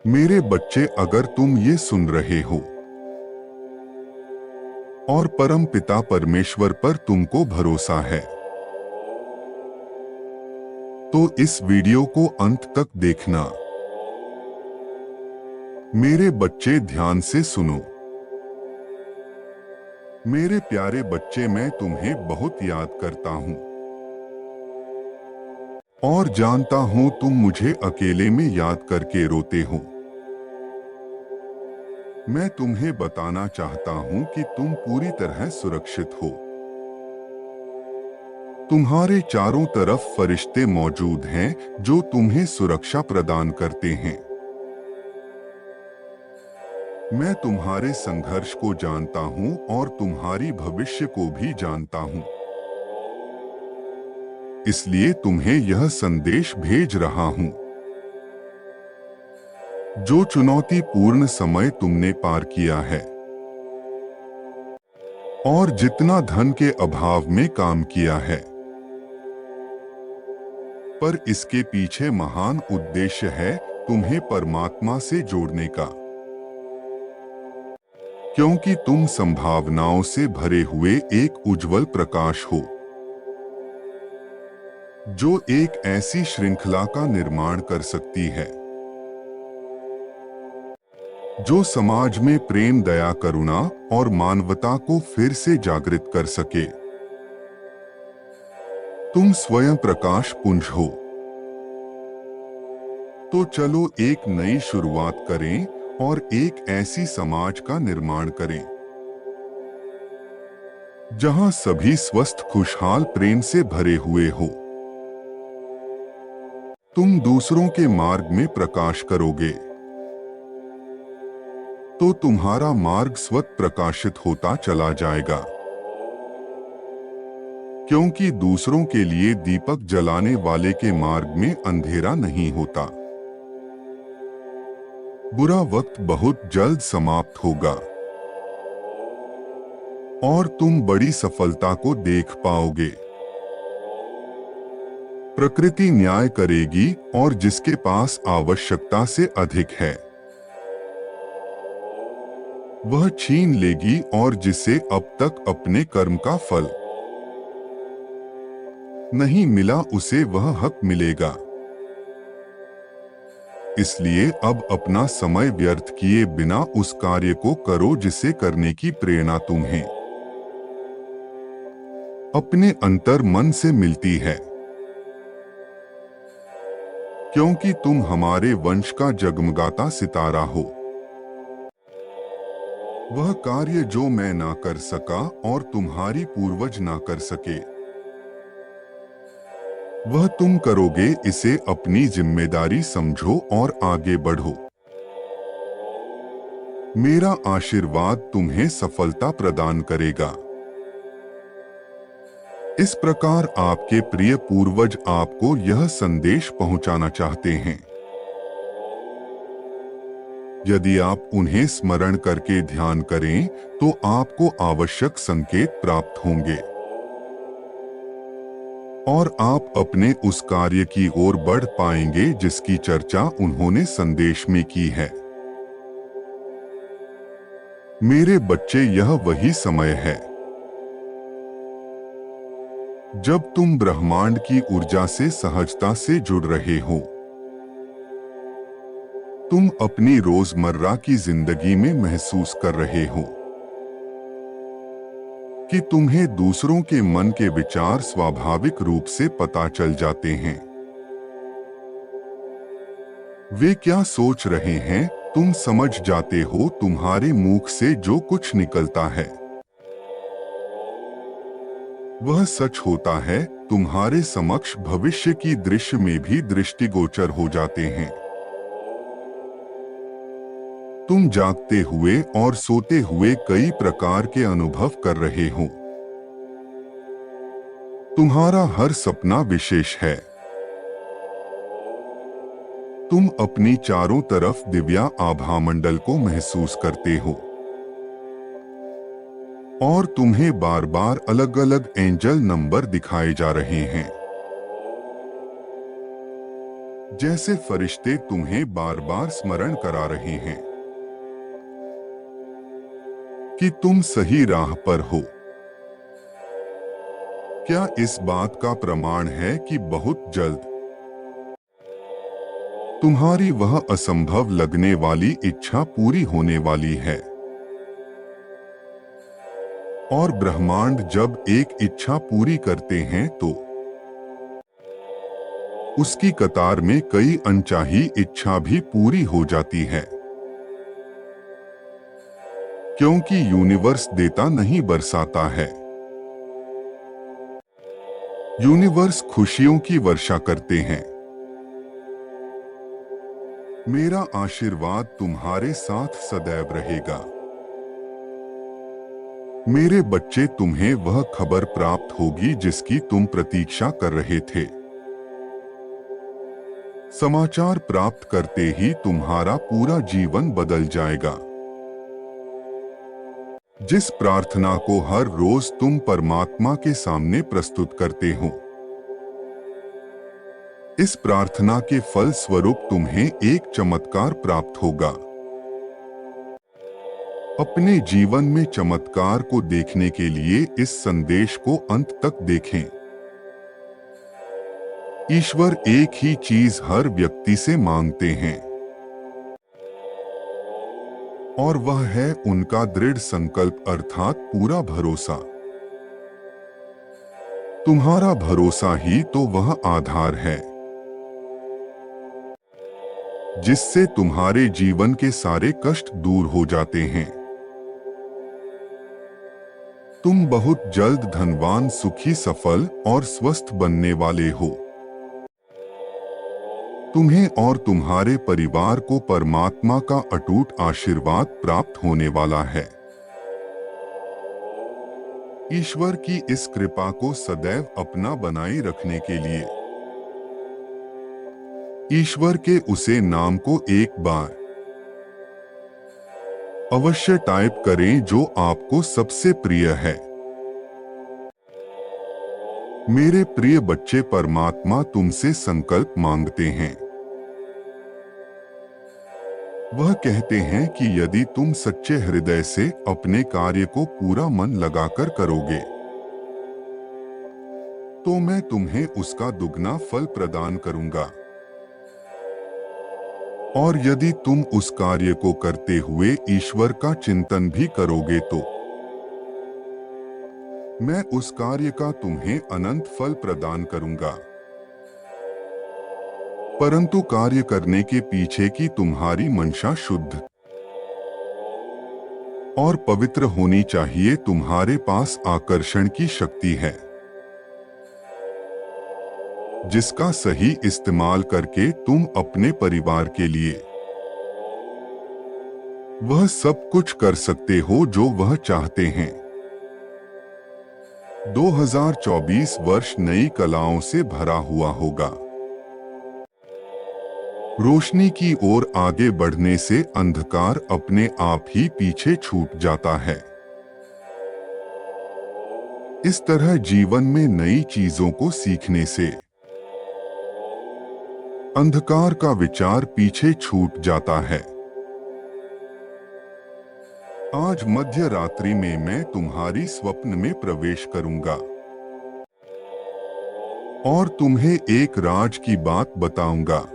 मेरे बच्चे, अगर तुम ये सुन रहे हो और परम पिता परमेश्वर पर तुमको भरोसा है, तो इस वीडियो को अंत तक देखना। मेरे बच्चे, ध्यान से सुनो। मेरे प्यारे बच्चे, मैं तुम्हें बहुत याद करता हूँ और जानता हूँ तुम मुझे अकेले में याद करके रोते हो। मैं तुम्हें बताना चाहता हूँ कि तुम पूरी तरह सुरक्षित हो। तुम्हारे चारों तरफ फरिश्ते मौजूद हैं जो तुम्हें सुरक्षा प्रदान करते हैं। मैं तुम्हारे संघर्ष को जानता हूँ और तुम्हारी भविष्य को भी जानता हूँ। इसलिए तुम्हें यह संदेश भेज रहा हूँ। जो चुनौतीपूर्ण समय तुमने पार किया है और जितना धन के अभाव में काम किया है, पर इसके पीछे महान उद्देश्य है, तुम्हें परमात्मा से जोड़ने का। क्योंकि तुम संभावनाओं से भरे हुए एक उज्जवल प्रकाश हो, जो एक ऐसी श्रृंखला का निर्माण कर सकती है जो समाज में प्रेम, दया, करुणा और मानवता को फिर से जागृत कर सके। तुम स्वयं प्रकाश पुंज हो। तो चलो एक नई शुरुआत करें और एक ऐसी समाज का निर्माण करें जहां सभी स्वस्थ, खुशहाल, प्रेम से भरे हुए हो। तुम दूसरों के मार्ग में प्रकाश करोगे तो तुम्हारा मार्ग स्वतः प्रकाशित होता चला जाएगा। क्योंकि दूसरों के लिए दीपक जलाने वाले के मार्ग में अंधेरा नहीं होता। बुरा वक्त बहुत जल्द समाप्त होगा और तुम बड़ी सफलता को देख पाओगे। प्रकृति न्याय करेगी और जिसके पास आवश्यकता से अधिक है वह छीन लेगी, और जिसे अब तक अपने कर्म का फल नहीं मिला उसे वह हक मिलेगा। इसलिए अब अपना समय व्यर्थ किए बिना उस कार्य को करो जिसे करने की प्रेरणा तुम्हें अपने अंतर मन से मिलती है। क्योंकि तुम हमारे वंश का जगमगाता सितारा हो। वह कार्य जो मैं ना कर सका और तुम्हारी पूर्वज ना कर सके, वह तुम करोगे। इसे अपनी जिम्मेदारी समझो और आगे बढ़ो। मेरा आशीर्वाद तुम्हें सफलता प्रदान करेगा। इस प्रकार आपके प्रिय पूर्वज आपको यह संदेश पहुंचाना चाहते हैं। यदि आप उन्हें स्मरण करके ध्यान करें तो आपको आवश्यक संकेत प्राप्त होंगे और आप अपने उस कार्य की ओर बढ़ पाएंगे जिसकी चर्चा उन्होंने संदेश में की है। मेरे बच्चे, यह वही समय है जब तुम ब्रह्मांड की ऊर्जा से सहजता से जुड़ रहे हो। तुम अपनी रोजमर्रा की जिंदगी में महसूस कर रहे हो कि तुम्हें दूसरों के मन के विचार स्वाभाविक रूप से पता चल जाते हैं। वे क्या सोच रहे हैं तुम समझ जाते हो। तुम्हारे मुख से जो कुछ निकलता है वह सच होता है। तुम्हारे समक्ष भविष्य की दृश्य में भी दृष्टिगोचर हो जाते हैं। तुम जागते हुए और सोते हुए कई प्रकार के अनुभव कर रहे हो। तुम्हारा हर सपना विशेष है। तुम अपनी चारों तरफ दिव्या आभा मंडल को महसूस करते हो और तुम्हें बार बार अलग अलग एंजल नंबर दिखाए जा रहे हैं। जैसे फरिश्ते तुम्हें बार बार स्मरण करा रहे हैं कि तुम सही राह पर हो। क्या इस बात का प्रमाण है कि बहुत जल्द तुम्हारी वह असंभव लगने वाली इच्छा पूरी होने वाली है? और ब्रह्मांड जब एक इच्छा पूरी करते हैं तो उसकी कतार में कई अनचाही इच्छा भी पूरी हो जाती है, क्योंकि यूनिवर्स देता नहीं बरसाता है। यूनिवर्स खुशियों की वर्षा करते हैं। मेरा आशीर्वाद तुम्हारे साथ सदैव रहेगा। मेरे बच्चे, तुम्हें वह खबर प्राप्त होगी जिसकी तुम प्रतीक्षा कर रहे थे। समाचार प्राप्त करते ही तुम्हारा पूरा जीवन बदल जाएगा। जिस प्रार्थना को हर रोज तुम परमात्मा के सामने प्रस्तुत करते हो, इस प्रार्थना के फल स्वरूप तुम्हें एक चमत्कार प्राप्त होगा। अपने जीवन में चमत्कार को देखने के लिए इस संदेश को अंत तक देखें। ईश्वर एक ही चीज हर व्यक्ति से मांगते हैं, और वह है उनका दृढ़ संकल्प अर्थात पूरा भरोसा। तुम्हारा भरोसा ही तो वह आधार है जिससे तुम्हारे जीवन के सारे कष्ट दूर हो जाते हैं। तुम बहुत जल्द धनवान, सुखी, सफल और स्वस्थ बनने वाले हो। तुम्हें और तुम्हारे परिवार को परमात्मा का अटूट आशीर्वाद प्राप्त होने वाला है। ईश्वर की इस कृपा को सदैव अपना बनाए रखने के लिए ईश्वर के उसे नाम को एक बार अवश्य टाइप करें जो आपको सबसे प्रिय है। मेरे प्रिय बच्चे, परमात्मा तुमसे संकल्प मांगते हैं। वह कहते हैं कि यदि तुम सच्चे हृदय से अपने कार्य को पूरा मन लगाकर करोगे तो मैं तुम्हें उसका दुगना फल प्रदान करूंगा। और यदि तुम उस कार्य को करते हुए ईश्वर का चिंतन भी करोगे तो मैं उस कार्य का तुम्हें अनंत फल प्रदान करूंगा। परंतु कार्य करने के पीछे की तुम्हारी मंशा शुद्ध और पवित्र होनी चाहिए। तुम्हारे पास आकर्षण की शक्ति है जिसका सही इस्तेमाल करके तुम अपने परिवार के लिए वह सब कुछ कर सकते हो जो वह चाहते हैं। 2024 वर्ष नई कलाओं से भरा हुआ होगा। रोशनी की ओर आगे बढ़ने से अंधकार अपने आप ही पीछे छूट जाता है। इस तरह जीवन में नई चीजों को सीखने से अंधकार का विचार पीछे छूट जाता है। आज मध्य रात्रि में मैं तुम्हारी स्वप्न में प्रवेश करूंगा और तुम्हें एक राज की बात बताऊंगा।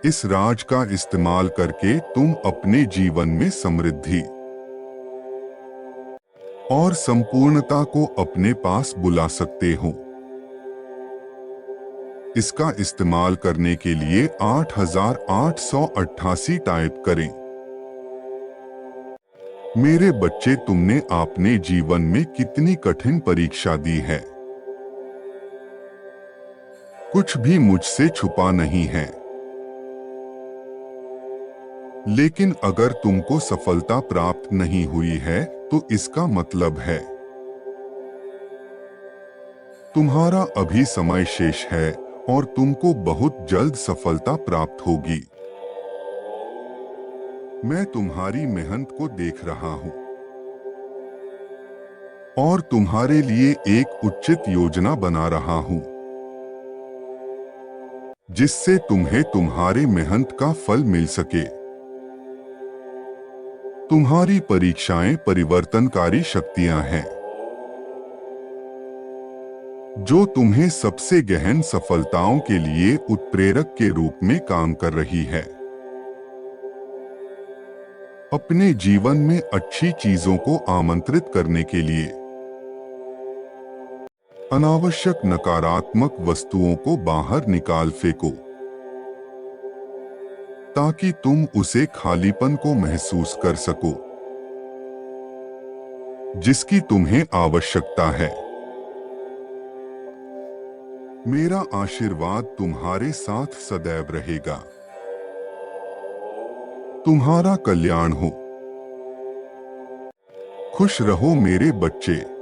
इस राज का इस्तेमाल करके तुम अपने जीवन में समृद्धि और संपूर्णता को अपने पास बुला सकते हो। इसका इस्तेमाल करने के लिए 8888 टाइप करें। मेरे बच्चे, तुमने अपने जीवन में कितनी कठिन परीक्षा दी है। कुछ भी मुझसे छुपा नहीं है। लेकिन अगर तुमको सफलता प्राप्त नहीं हुई है तो इसका मतलब है तुम्हारा अभी समय शेष है और तुमको बहुत जल्द सफलता प्राप्त होगी। मैं तुम्हारी मेहनत को देख रहा हूं और तुम्हारे लिए एक उचित योजना बना रहा हूं। जिससे तुम्हें तुम्हारे मेहनत का फल मिल सके। तुम्हारी परीक्षाएं परिवर्तनकारी शक्तियां हैं जो तुम्हें सबसे गहन सफलताओं के लिए उत्प्रेरक के रूप में काम कर रही है। अपने जीवन में अच्छी चीजों को आमंत्रित करने के लिए अनावश्यक नकारात्मक वस्तुओं को बाहर निकाल फेंको ताकि तुम उसे खालीपन को महसूस कर सको जिसकी तुम्हें आवश्यकता है। मेरा आशीर्वाद तुम्हारे साथ सदैव रहेगा। तुम्हारा कल्याण हो। खुश रहो मेरे बच्चे।